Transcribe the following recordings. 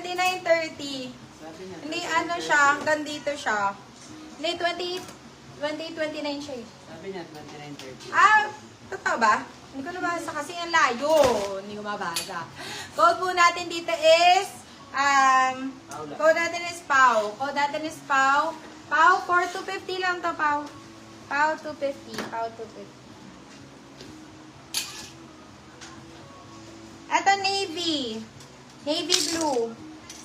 29.30. Hindi ano siya, hanggang dito siya. Hindi, 29 siya eh. Sabi niya, 29.30. Ah, totoo ba? Hindi ko nabasa kasi ang layo. Hindi ko mabasa. Code po natin dito is, code natin is PAW. Code natin is PAW. PAW, 4250 lang to, PAW. PAW 250. PAW 250. Ito, navy. Navy blue.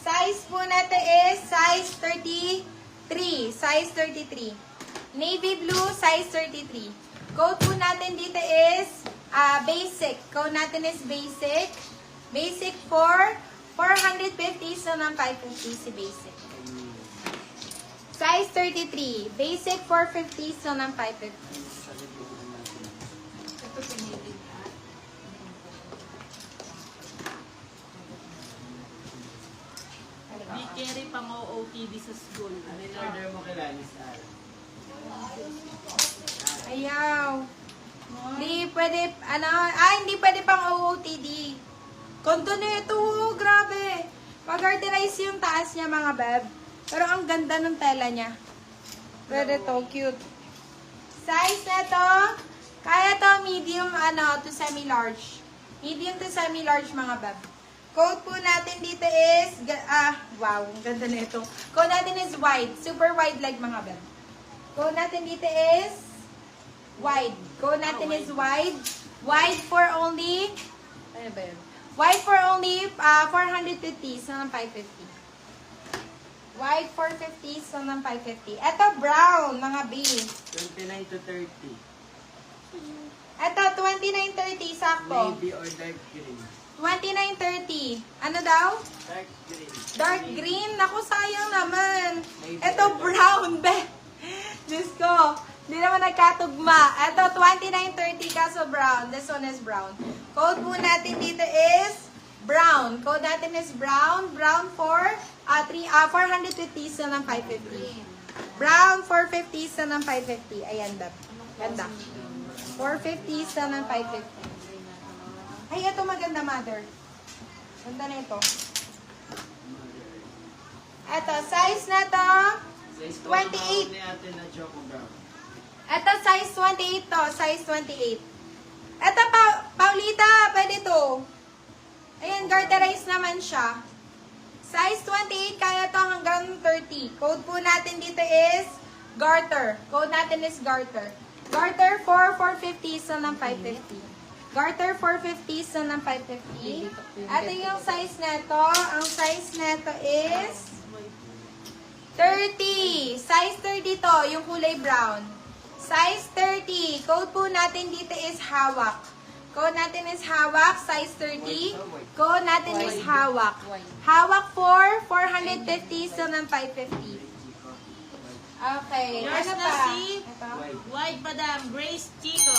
Size po natin is size 33. Size 33. Navy blue, size 33. Code po natin dito is basic. Code natin is basic. Basic for 450, so ng 550 si basic. Size 33. Basic 450, so ng 550. Ito pinili. Di carry pang OOTD sa school. Ano yung order mo kay Lanis Al? Ayaw. Hindi pwede, hindi pwede pang OOTD. Konto na ito, grabe. Pag-garterize yung taas niya, mga beb. Pero ang ganda ng tela niya. Pwede to, cute. Size na to, kaya to medium, to semi-large. Medium to semi-large, mga beb. Code po natin dito is, wow, ang ganda na ito. Code natin is wide, super wide like mga beb. Code natin dito is wide. Code natin is wide. Wide for only, ano ba yun? Wide for only 450, so ng 550. Wide 450, so ng 550. Ito brown, mga B. 29 to 30. Ito, 29.30, sakto. Navy or dark green? 29.30. Ano daw? Dark green. Dark green. Naku, sayang naman. Navy Ito or brown, be. Diyos ko. Hindi naman nagkatugma. Ito, 29.30 kaso brown. This one is brown. Code po natin dito is brown. Code natin is brown. Brown for 450 so ng 550. Brown 450 so ng 550. Ayan, Dab. Ganda. 450 so ng 550. Ay, ito maganda, mother. Ganda na ito. Ito, size na to. Size 28. ni ate na Choco Brown. Ito, size 28 to. Size 28. Ito, Paulita, pwede to. Ayan, garterize naman siya. Size 28, kaya to hanggang 30. Code po natin dito is garter. Code natin is garter. Garter for 450, so ng 550. Garter 450, so ng 550. Ito yung size neto. Ang size neto is 30. Size 30 to, yung kulay brown. Size 30. Code po natin dito is hawak. Code natin is hawak, size 30. Code natin is hawak. Hawak for 450, so ng 550. Okay. Yours Ano na pa? si Ito. White Madam Grace Chico.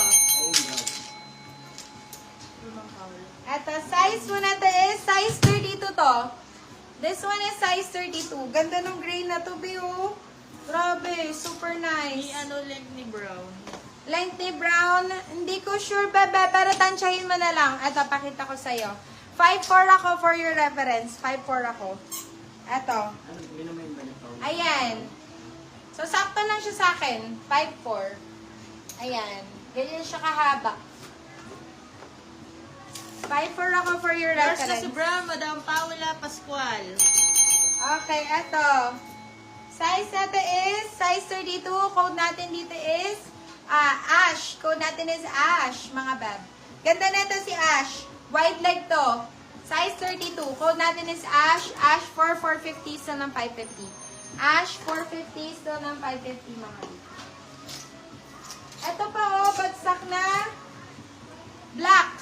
Ito, size mo na to is size 32 to. This one is size 32. Ganda ng gray na to, Bio. Grabe, super nice. Ni length ni Brown. Length ni brown, hindi ko sure, bebe, pero tansyahin mo na lang. Ito, pakita ko sa'yo. 5'4" ako for your reference. 5'4" ako. Ito. Ano, minamin ba nito? Ayan. So, sakto lang siya sa akin. 5'4". Ayan. Ganyan siya kahaba. 5'4" ako for your Yours na reference. si Brown, Madam Paula Pascual. Okay, eto. Size natin is size 32. Code natin dito is ash. Code natin is ash, mga bab. Ganda na ito si ash. White leg to. Size 32. Code natin is ash. Ash for 450 so ng 550. Ash 450 so ng 550, mga bab. Ito pa bagsak na black.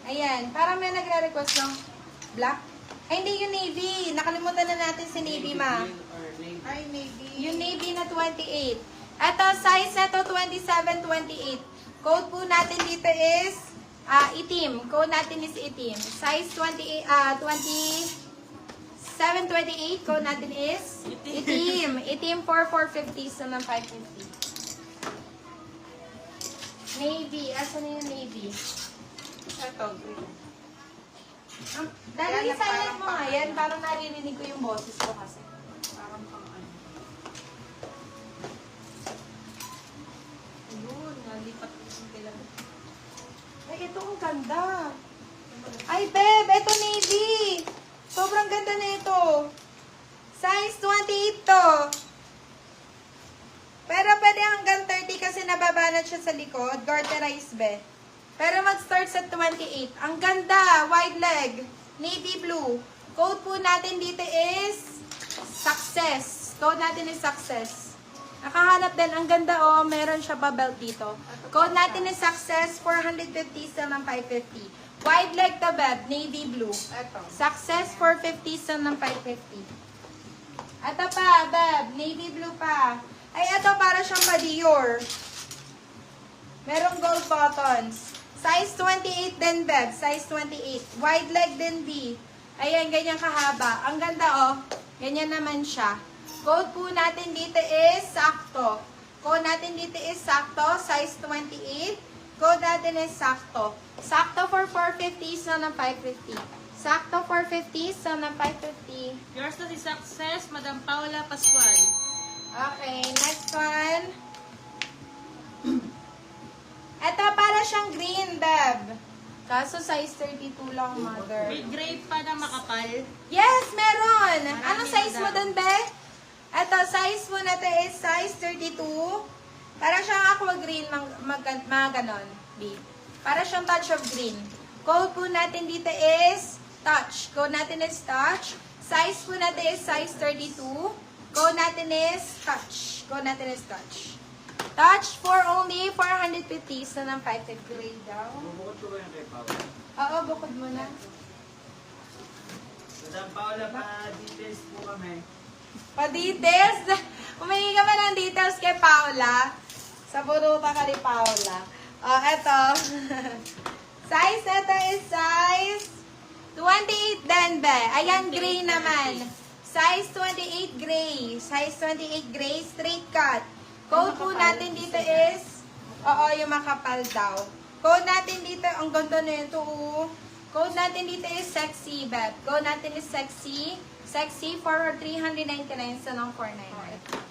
Ayan. Parang may nagre-request ng black. Ay, hindi yung navy. Nakalimutan na natin si navy, ma. Ay, maybe. Yung navy na 28. Ito, size na to 27, 28. Code po natin dito is itim. Code natin is itim. Size 28, 27, 28. Code natin is itim. Itim for 450 so ng 550. Navy. Asan na yung navy? Ito, green. Dali, Kaya silent parang mo nga yan. Parang naririnig ko yung boses ko kasi. Parang pang ano. Ayun, nalipat ko yung kailan. Ay, ito ang ganda. Ay, Beb, ito navy. Sobrang ganda na ito. Size 28 to. Pero pwede hanggang 30 kasi nababanat siya sa likod. Garterize, be. Pero mag-start sa 28. Ang ganda. Wide leg. Navy blue. Code po natin dito is success. Code natin is success. Nakahanap din. Ang ganda, oh. Meron siya pa belt dito. Code natin is success. 450 sell ng 550. Wide leg to, Beb. Navy blue. Ito. Success 450 sell ng 550. Ito pa, Beb. Navy blue pa. Ay, ito para siyang Dior. Merong gold buttons. Size 28 din, Beb. Size 28. Wide leg din, B. Ayan, ganyan kahaba. Ang ganda, oh. Ganyan naman siya. Code po natin dito is sakto. Code natin dito is sakto. Size 28. Code natin is sakto. Sakto for 450 sa ng 550. Sakto for 50 sa ng 550. Yours to si Success, Madam Paula Pascual. Okay, next one. Ito para siyang green, Beb. Kaso size 32 lang, mother. May grape pa na makapal. Yes, meron! Marami Anong size na mo daw. dun, Be? Ito, size mo na to is size 32. Para siyang aqua green, mga ganon, B. Para siyang touch of green. Code po natin dito is touch. Code natin is touch. Size po natin is size 32. Code natin is touch. Code natin is touch. Touch for only 450 sa ng 550 grade daw. Bubukod ko ba yung kay Paula? Oo, bukod mo na. Madam Paula, pa-details po kami. Pa-details? Humingi ka ba ng details kay Paula? Sa buruta ka ni Paula. Eto. Size ito is size 28 din, be. Ayan, 28 gray naman. Size 28 gray. Size 28 gray, straight cut. Code po natin dito is, oo, yung makapal daw. Code natin dito, ang ganda na ito, oh. Code natin dito is sexy, Beb. Code natin is sexy. Sexy for 399 sa ng 499.